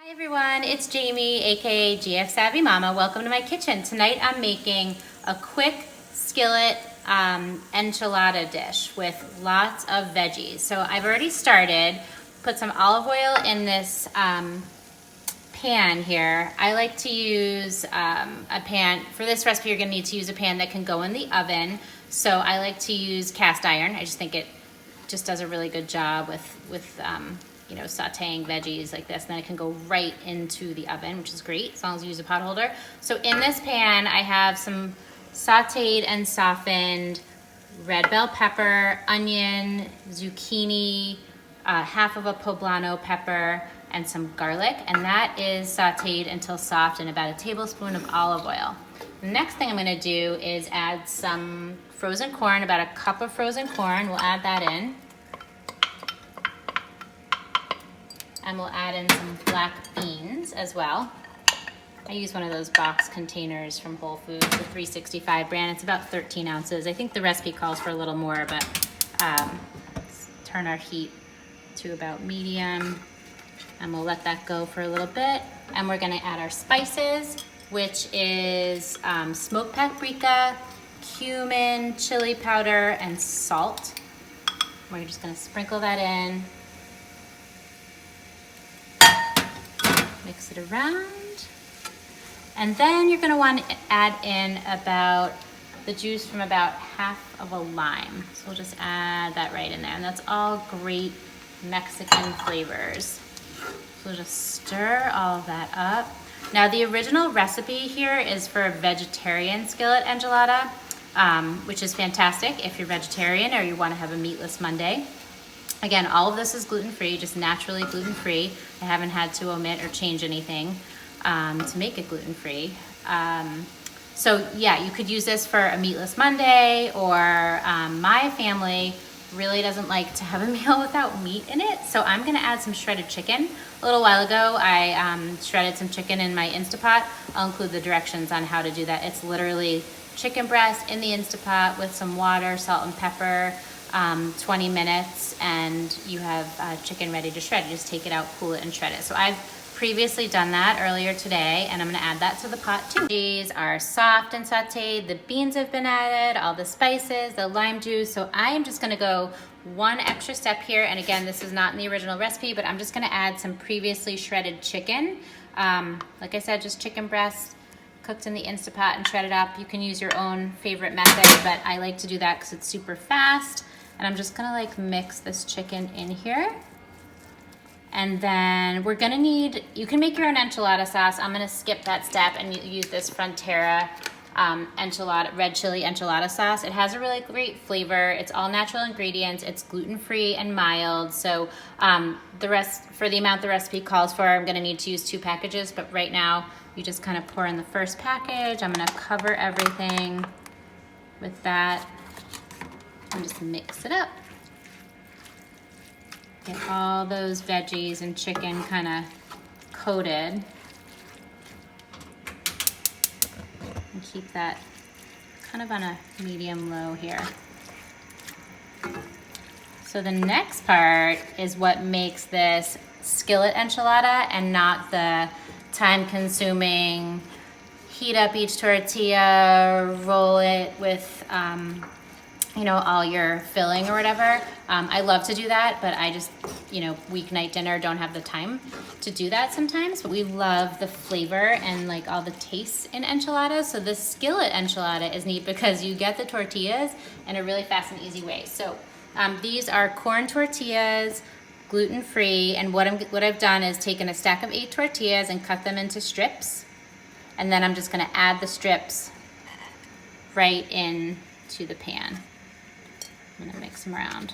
Hi everyone, it's Jamie, aka GFSavvyMama. Welcome to my kitchen. Tonight I'm making a quick skillet enchilada dish with lots of veggies. So I've already started, put some olive oil in this pan here. I like to use a pan, for this recipe you're gonna need to use a pan that can go in the oven. So I like to use cast iron. I just think it just does a really good job with you know, sauteing veggies like this, and then it can go right into the oven, which is great as long as you use a pot holder. So in this pan, I have some sauteed and softened red bell pepper, onion, zucchini, half of a poblano pepper, and some garlic, and that is sauteed until soft in about a tablespoon of olive oil. The next thing I'm gonna do is add some frozen corn, about a cup of frozen corn. We'll add that in. And we'll add in some black beans as well. I use one of those box containers from Whole Foods, the 365 brand. It's about 13 ounces. I think the recipe calls for a little more, but let's turn our heat to about medium, and we'll let that go for a little bit. And we're gonna add our spices, which is smoked paprika, cumin, chili powder, and salt. We're just gonna sprinkle that in. Mix it around. And then you're gonna want to add in about the juice from about half of a lime. So we'll just add that right in there. And that's all great Mexican flavors. So we'll just stir all of that up. Now the original recipe here is for a vegetarian skillet enchilada, which is fantastic if you're vegetarian or you wanna have a meatless Monday. Again, all of this is gluten-free, just naturally gluten-free. I haven't had to omit or change anything to make it gluten-free. So yeah, you could use this for a meatless Monday, or my family really doesn't like to have a meal without meat in it. So I'm gonna add some shredded chicken. A little while ago, I shredded some chicken in my Instapot. I'll include the directions on how to do that. It's literally chicken breast in the Instapot with some water, salt and pepper, 20 minutes, and you have chicken ready to shred. You just take it out, cool it, and shred it. So I've previously done that earlier today, and I'm gonna add that to the pot too. These are soft and sauteed. The beans have been added, all the spices, the lime juice. So I am just gonna go one extra step here, and again, this is not in the original recipe, but I'm just gonna add some previously shredded chicken. Like I said, just chicken breast, cooked in the Instapot and shredded up. You can use your own favorite method, but I like to do that because it's super fast. And I'm just gonna like mix this chicken in here. And then we're gonna need, you can make your own enchilada sauce. I'm gonna skip that step and use this Frontera enchilada, red chili enchilada sauce. It has a really great flavor. It's all natural ingredients. It's gluten-free and mild. So the rest, for the amount the recipe calls for, I'm gonna need to use 2 packages, but right now you just kind of pour in the first package. I'm gonna cover everything with that and just mix it up. Get all those veggies and chicken kind of coated. And keep that kind of on a medium-low here. So the next part is what makes this skillet enchilada and not the time-consuming heat up each tortilla, roll it with you know, all your filling or whatever. I love to do that, but I just, you know, weeknight dinner, don't have the time to do that sometimes, but we love the flavor and like all the tastes in enchiladas. So this skillet enchilada is neat because you get the tortillas in a really fast and easy way. So these are corn tortillas, gluten-free, and what I've done is taken a stack of 8 tortillas and cut them into strips, and then I'm just gonna add the strips right into the pan. I'm gonna mix them around.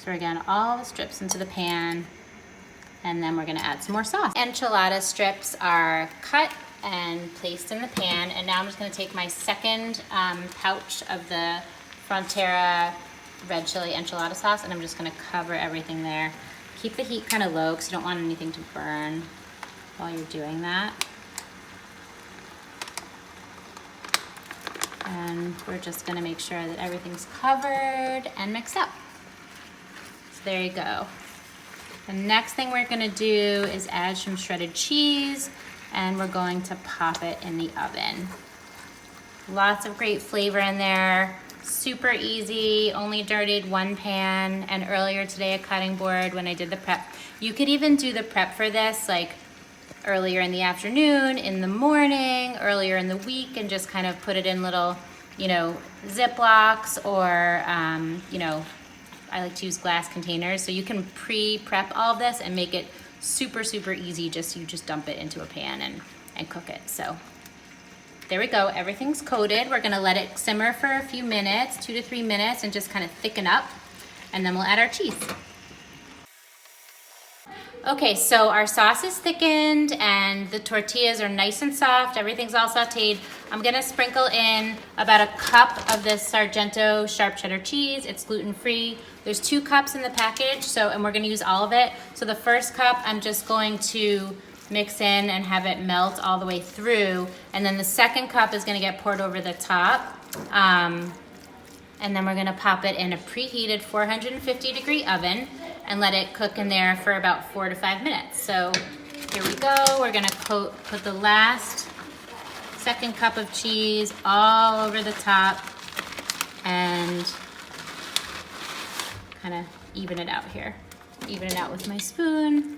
So again, all the strips into the pan, and then we're gonna add some more sauce. Enchilada strips are cut and placed in the pan, and now I'm just gonna take my second pouch of the Frontera red chili enchilada sauce, and I'm just gonna cover everything there. Keep the heat kind of low because you don't want anything to burn while you're doing that. And we're just gonna make sure that everything's covered and mixed up. So there you go. The next thing we're gonna do is add some shredded cheese, and we're going to pop it in the oven. Lots of great flavor in there. Super easy, only dirtied one pan, and earlier today a cutting board when I did the prep. You could even do the prep for this like earlier in the afternoon, in the morning, earlier in the week, and just kind of put it in little, you know, Ziplocs or, you know, I like to use glass containers. So you can pre-prep all of this and make it super, super easy. You just dump it into a pan and cook it. So there we go, everything's coated. We're gonna let it simmer for a few minutes, 2 to 3 minutes, and just kind of thicken up, and then we'll add our cheese. Okay, so our sauce is thickened and the tortillas are nice and soft. Everything's all sauteed. I'm gonna sprinkle in about a cup of this Sargento sharp cheddar cheese. It's gluten-free. There's 2 cups in the package, and we're gonna use all of it. So the first cup, I'm just going to mix in and have it melt all the way through. And then the second cup is gonna get poured over the top. And then we're gonna pop it in a preheated 450-degree oven and let it cook in there for about 4 to 5 minutes. So here we go. We're gonna put the last second cup of cheese all over the top and kind of even it out here. Even it out with my spoon.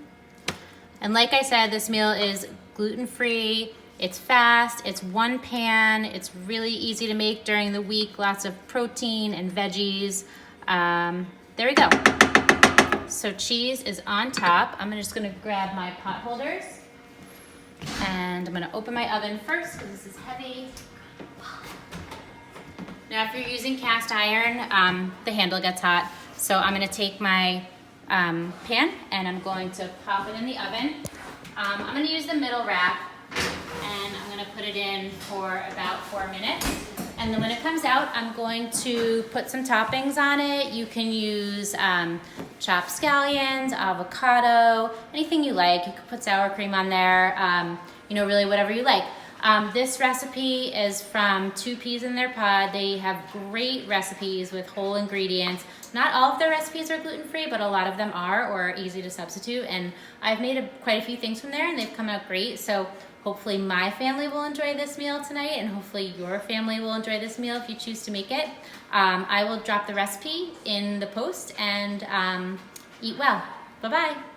And like I said, this meal is gluten-free, it's fast, it's one pan, it's really easy to make during the week, lots of protein and veggies. There we go. So cheese is on top. I'm just gonna grab my pot holders and I'm gonna open my oven first because this is heavy. Now if you're using cast iron, the handle gets hot. So I'm gonna take my pan and I'm going to pop it in the oven. I'm gonna use the middle rack and I'm gonna put it in for about 4 minutes. And then when it comes out, I'm going to put some toppings on it. You can use chopped scallions, avocado, anything you like. You could put sour cream on there, you know, really whatever you like. This recipe is from 2 Peas in Their Pod. They have great recipes with whole ingredients. Not all of their recipes are gluten-free, but a lot of them are or are easy to substitute. And I've made quite a few things from there and they've come out great. So hopefully my family will enjoy this meal tonight and hopefully your family will enjoy this meal if you choose to make it. I will drop the recipe in the post and eat well. Bye-bye.